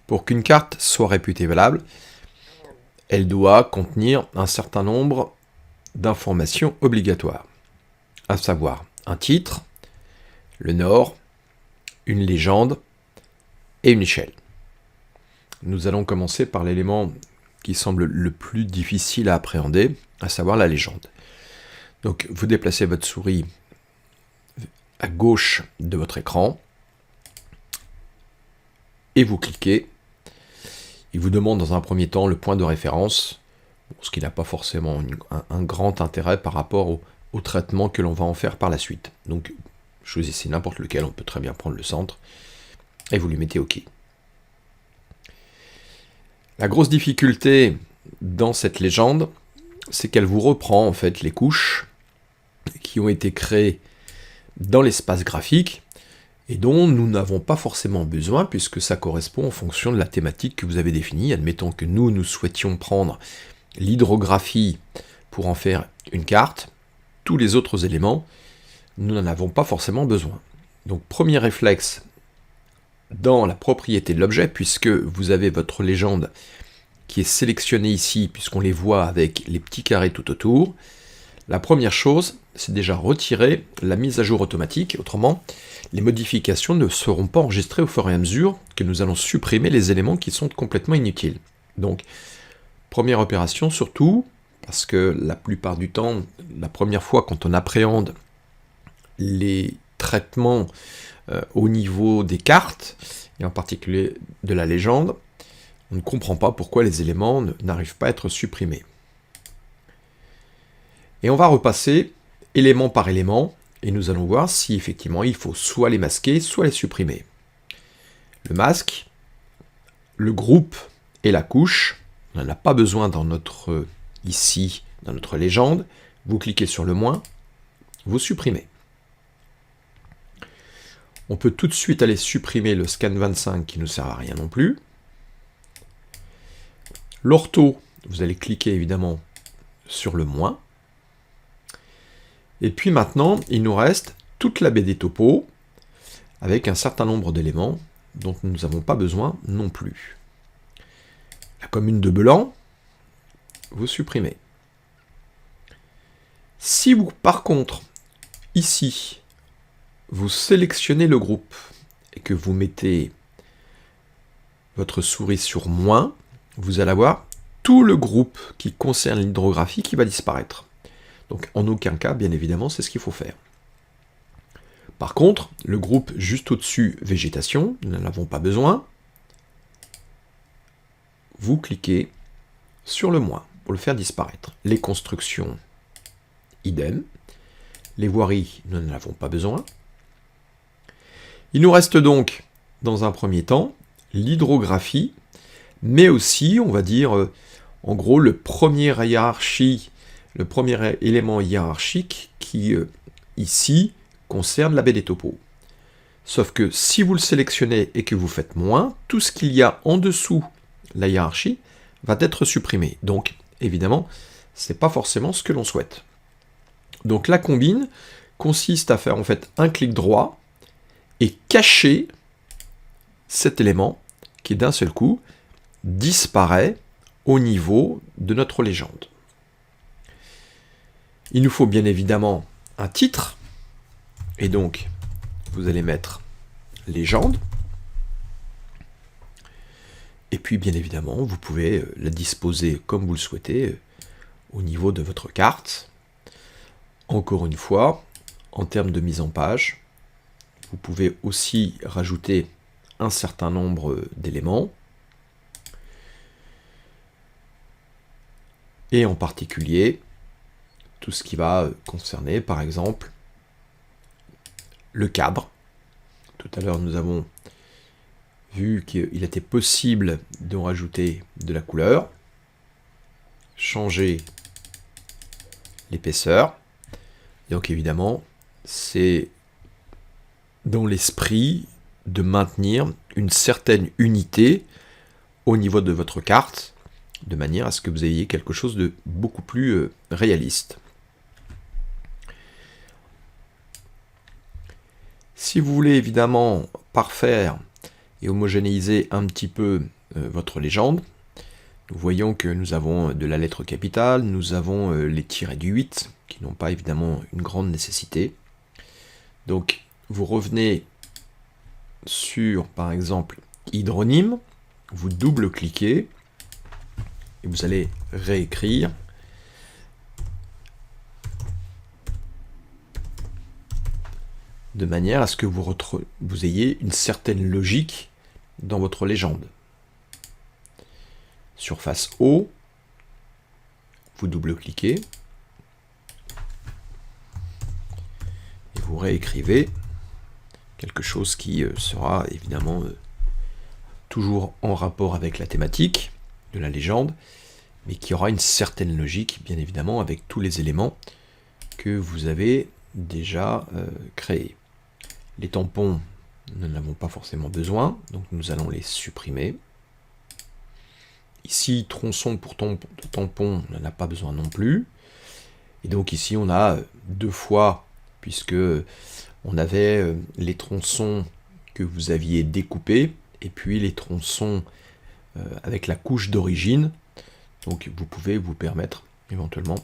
Pour qu'une carte soit réputée valable, elle doit contenir un certain nombre d'informations obligatoires, à savoir un titre, le nord, une légende et une échelle. Nous allons commencer par l'élément qui semble le plus difficile à appréhender, à savoir la légende. Donc vous déplacez votre souris à gauche de votre écran et vous cliquez. Il vous demande dans un premier temps le point de référence, ce qui n'a pas forcément un grand intérêt par rapport au traitement que l'on va en faire par la suite. Donc choisissez n'importe lequel, on peut très bien prendre le centre, et vous lui mettez OK. La grosse difficulté dans cette légende, c'est qu'elle vous reprend en fait les couches qui ont été créées dans l'espace graphique et dont nous n'avons pas forcément besoin puisque ça correspond en fonction de la thématique que vous avez définie. Admettons que nous souhaitions prendre l'hydrographie pour en faire une carte. Tous les autres éléments, nous n'en avons pas forcément besoin. Donc premier réflexe dans la propriété de l'objet, puisque vous avez votre légende qui est sélectionnée ici, puisqu'on les voit avec les petits carrés tout autour, la première chose, c'est déjà retirer la mise à jour automatique. Autrement, les modifications ne seront pas enregistrées au fur et à mesure que nous allons supprimer les éléments qui sont complètement inutiles. Donc, première opération surtout, parce que la plupart du temps, la première fois quand on appréhende les traitements au niveau des cartes, et en particulier de la légende, on ne comprend pas pourquoi les éléments n'arrivent pas à être supprimés. Et on va repasser élément par élément, et nous allons voir si effectivement il faut soit les masquer, soit les supprimer. Le masque, le groupe et la couche, on n'en a pas besoin ici, dans notre légende. Vous cliquez sur le moins, vous supprimez. On peut tout de suite aller supprimer le scan 25 qui ne sert à rien non plus. L'ortho, vous allez cliquer évidemment sur le moins. Et puis maintenant, il nous reste toute la BD topo avec un certain nombre d'éléments dont nous n'avons pas besoin non plus. La commune de Belan, vous supprimez. Si vous, par contre, ici, vous sélectionnez le groupe et que vous mettez votre souris sur moins, vous allez avoir tout le groupe qui concerne l'hydrographie qui va disparaître. Donc en aucun cas, bien évidemment, c'est ce qu'il faut faire. Par contre, le groupe juste au-dessus, végétation, nous n'en avons pas besoin. Vous cliquez sur le moins pour le faire disparaître. Les constructions, idem. Les voiries, nous n'en avons pas besoin. Il nous reste donc, dans un premier temps, l'hydrographie, mais aussi, on va dire, en gros, le premier élément hiérarchique qui, ici, concerne la BD topo. Sauf que si vous le sélectionnez et que vous faites moins, tout ce qu'il y a en dessous la hiérarchie va être supprimé. Donc, évidemment, ce n'est pas forcément ce que l'on souhaite. Donc la combine consiste à faire en fait un clic droit et cacher cet élément qui d'un seul coup disparaît au niveau de notre légende. Il nous faut bien évidemment un titre, et donc vous allez mettre légende, et puis bien évidemment vous pouvez la disposer comme vous le souhaitez au niveau de votre carte. Encore une fois, en termes de mise en page, vous pouvez aussi rajouter un certain nombre d'éléments, et en particulier tout ce qui va concerner par exemple le cadre. Tout à l'heure nous avons vu qu'il était possible de rajouter de la couleur, changer l'épaisseur. Donc évidemment, c'est dans l'esprit de maintenir une certaine unité au niveau de votre carte, de manière à ce que vous ayez quelque chose de beaucoup plus réaliste. Si vous voulez évidemment parfaire et homogénéiser un petit peu votre légende. Nous voyons que nous avons de la lettre capitale, nous avons les tirets du 8, qui n'ont pas évidemment une grande nécessité. Donc vous revenez sur, par exemple, hydronyme, vous double-cliquez, et vous allez réécrire de manière à ce que vous ayez une certaine logique dans votre légende. Surface O, vous double-cliquez, et vous réécrivez quelque chose qui sera évidemment toujours en rapport avec la thématique de la légende, mais qui aura une certaine logique, bien évidemment, avec tous les éléments que vous avez déjà créés. Les tampons, nous n'en avons pas forcément besoin, donc nous allons les supprimer. Ici, tronçon pour tampon, on n'en a pas besoin non plus. Et donc ici, on a deux fois, puisque on avait les tronçons que vous aviez découpés, et puis les tronçons avec la couche d'origine. Donc vous pouvez vous permettre éventuellement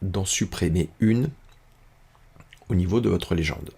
d'en supprimer une au niveau de votre légende.